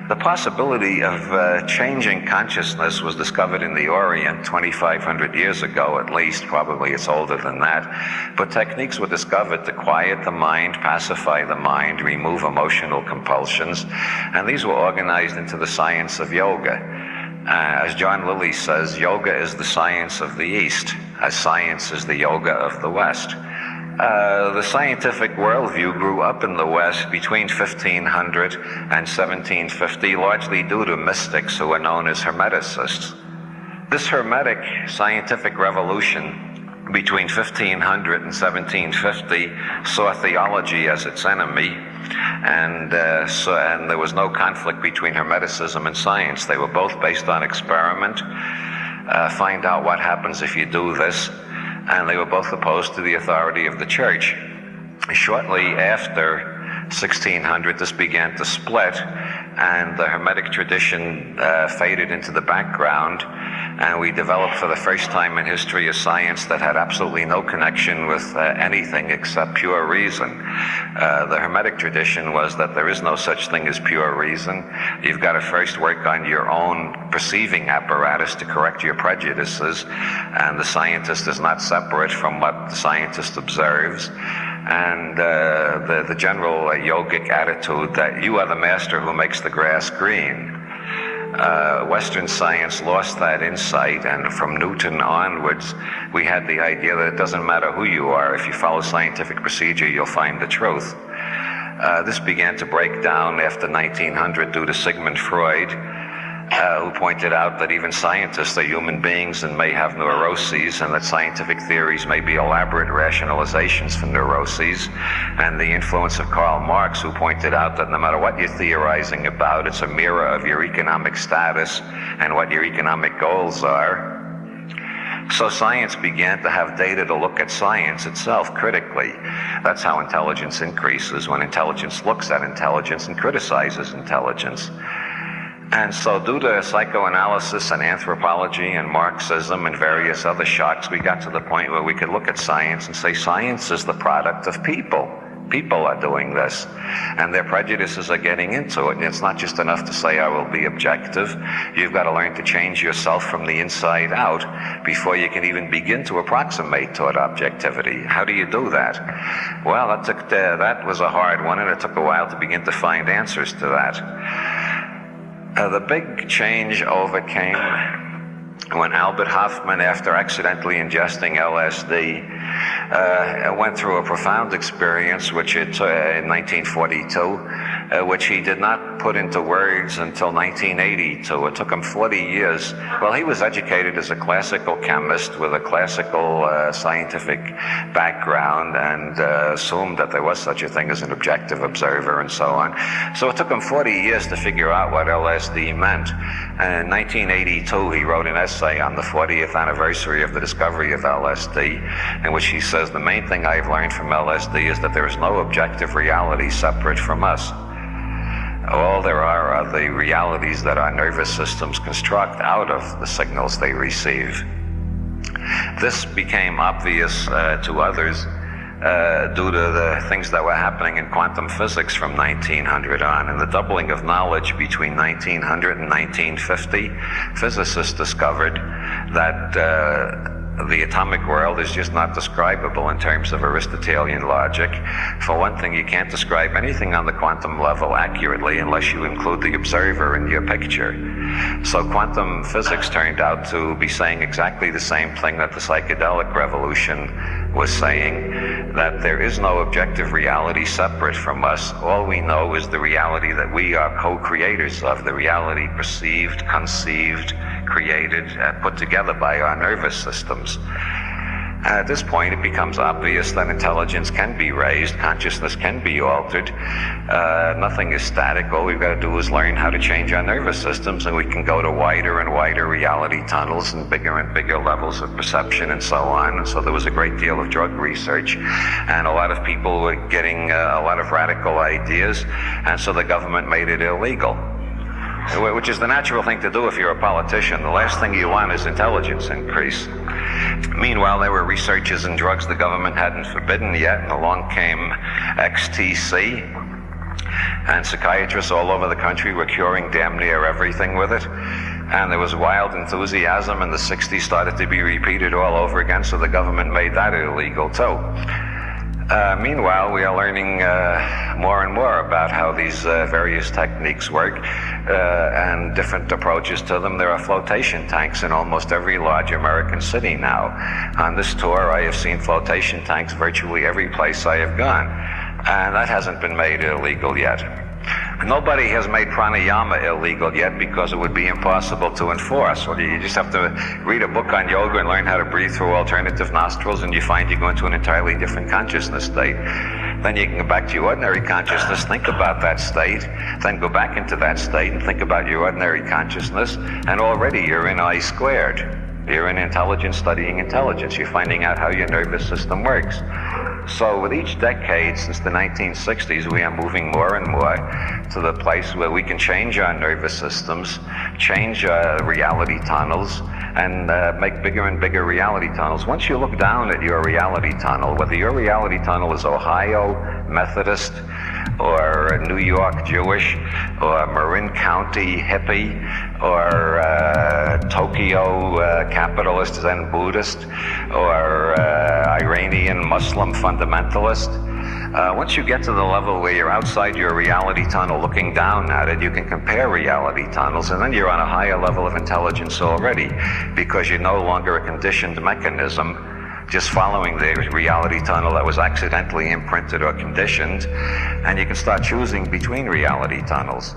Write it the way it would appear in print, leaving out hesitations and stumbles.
The possibility of changing consciousness was discovered in the Orient 2,500 years ago at least. Probably it's older than that. But techniques were discovered to quiet the mind, pacify the mind, remove emotional compulsions, and these were organized into the science of yoga. As John Lilly says, yoga is the science of the East, as science is the yoga of the West. The scientific worldview grew up in the West between 1500 and 1750, largely due to mystics who were known as Hermeticists. This Hermetic scientific revolution between 1500 and 1750 saw theology as its enemy, and there was no conflict between Hermeticism and science. They were both based on experiment. Find out what happens if you do this. And they were both opposed to the authority of the church. Shortly after 1600, this began to split, and the Hermetic tradition faded into the background, and we developed for the first time in history a science that had absolutely no connection with anything except pure reason. The Hermetic tradition was that there is no such thing as pure reason. You've got to first work on your own perceiving apparatus to correct your prejudices, and the scientist is not separate from what the scientist observes. And the general yogic attitude that you are the master who makes the grass green. Western science lost that insight, and from Newton onwards, we had the idea that it doesn't matter who you are. If you follow scientific procedure, you'll find the truth. This began to break down after 1900 due to Sigmund Freud, who pointed out that even scientists are human beings and may have neuroses, and that scientific theories may be elaborate rationalizations for neuroses, and the influence of Karl Marx, who pointed out that no matter what you're theorizing about, it's a mirror of your economic status and what your economic goals are. So science began to have data to look at science itself critically. That's how intelligence increases, when intelligence looks at intelligence and criticizes intelligence. And so due to psychoanalysis and anthropology and Marxism and various other shocks, we got to the point where we could look at science and say science is the product of people. People are doing this, and their prejudices are getting into it. And it's not just enough to say, I will be objective. You've got to learn to change yourself from the inside out before you can even begin to approximate toward objectivity. How do you do that? Well, that was a hard one, and it took a while to begin to find answers to that. The big change overcame when Albert Hofmann, after accidentally ingesting LSD, went through a profound experience in 1942, which he did not put into words until 1982. It took him 40 years. Well, he was educated as a classical chemist with a classical scientific background, and assumed that there was such a thing as an objective observer and so on. So it took him 40 years to figure out what LSD meant. And in 1982, he wrote an essay on the 40th anniversary of the discovery of LSD, in which he says, the main thing I've learned from LSD is that there is no objective reality separate from us. All there are the realities that our nervous systems construct out of the signals they receive. This became obvious to others due to the things that were happening in quantum physics from 1900 on. And the doubling of knowledge between 1900 and 1950, physicists discovered that the atomic world is just not describable in terms of Aristotelian logic. For one thing, you can't describe anything on the quantum level accurately unless you include the observer in your picture. So quantum physics turned out to be saying exactly the same thing that the psychedelic revolution was saying, that there is no objective reality separate from us. All we know is the reality that we are co-creators of, the reality perceived, conceived, created, put together by our nervous systems. At this point, it becomes obvious that intelligence can be raised, consciousness can be altered. Nothing is static. All we've got to do is learn how to change our nervous systems, and we can go to wider and wider reality tunnels and bigger levels of perception and so on. And so there was a great deal of drug research, and a lot of people were getting a lot of radical ideas, and so the government made it illegal, which is the natural thing to do if you're a politician. The last thing you want is intelligence increase. Meanwhile, there were researches in drugs the government hadn't forbidden yet, and along came XTC. and psychiatrists all over the country were curing damn near everything with it. And there was wild enthusiasm, and the 60s started to be repeated all over again, so the government made that illegal too. Meanwhile, we are learning more and more about how these various techniques work and different approaches to them. There are flotation tanks in almost every large American city now. On this tour, I have seen flotation tanks virtually every place I have gone, and that hasn't been made illegal yet. Nobody has made pranayama illegal yet because it would be impossible to enforce. Well, you just have to read a book on yoga and learn how to breathe through alternative nostrils, and you find you go into an entirely different consciousness state. Then you can go back to your ordinary consciousness, think about that state, then go back into that state and think about your ordinary consciousness, and already you're in I squared. You're in intelligence studying intelligence. You're finding out how your nervous system works. So with each decade since the 1960s, we are moving more and more to the place where we can change our nervous systems, change reality tunnels, and make bigger and bigger reality tunnels. Once you look down at your reality tunnel, whether your reality tunnel is Ohio Methodist, or New York Jewish, or Marin County hippie, or Tokyo capitalist Zen Buddhist, or Iranian Muslim fundamentalist. Once you get to the level where you're outside your reality tunnel looking down at it, you can compare reality tunnels, and then you're on a higher level of intelligence already, because you're no longer a conditioned mechanism just following the reality tunnel that was accidentally imprinted or conditioned, and you can start choosing between reality tunnels.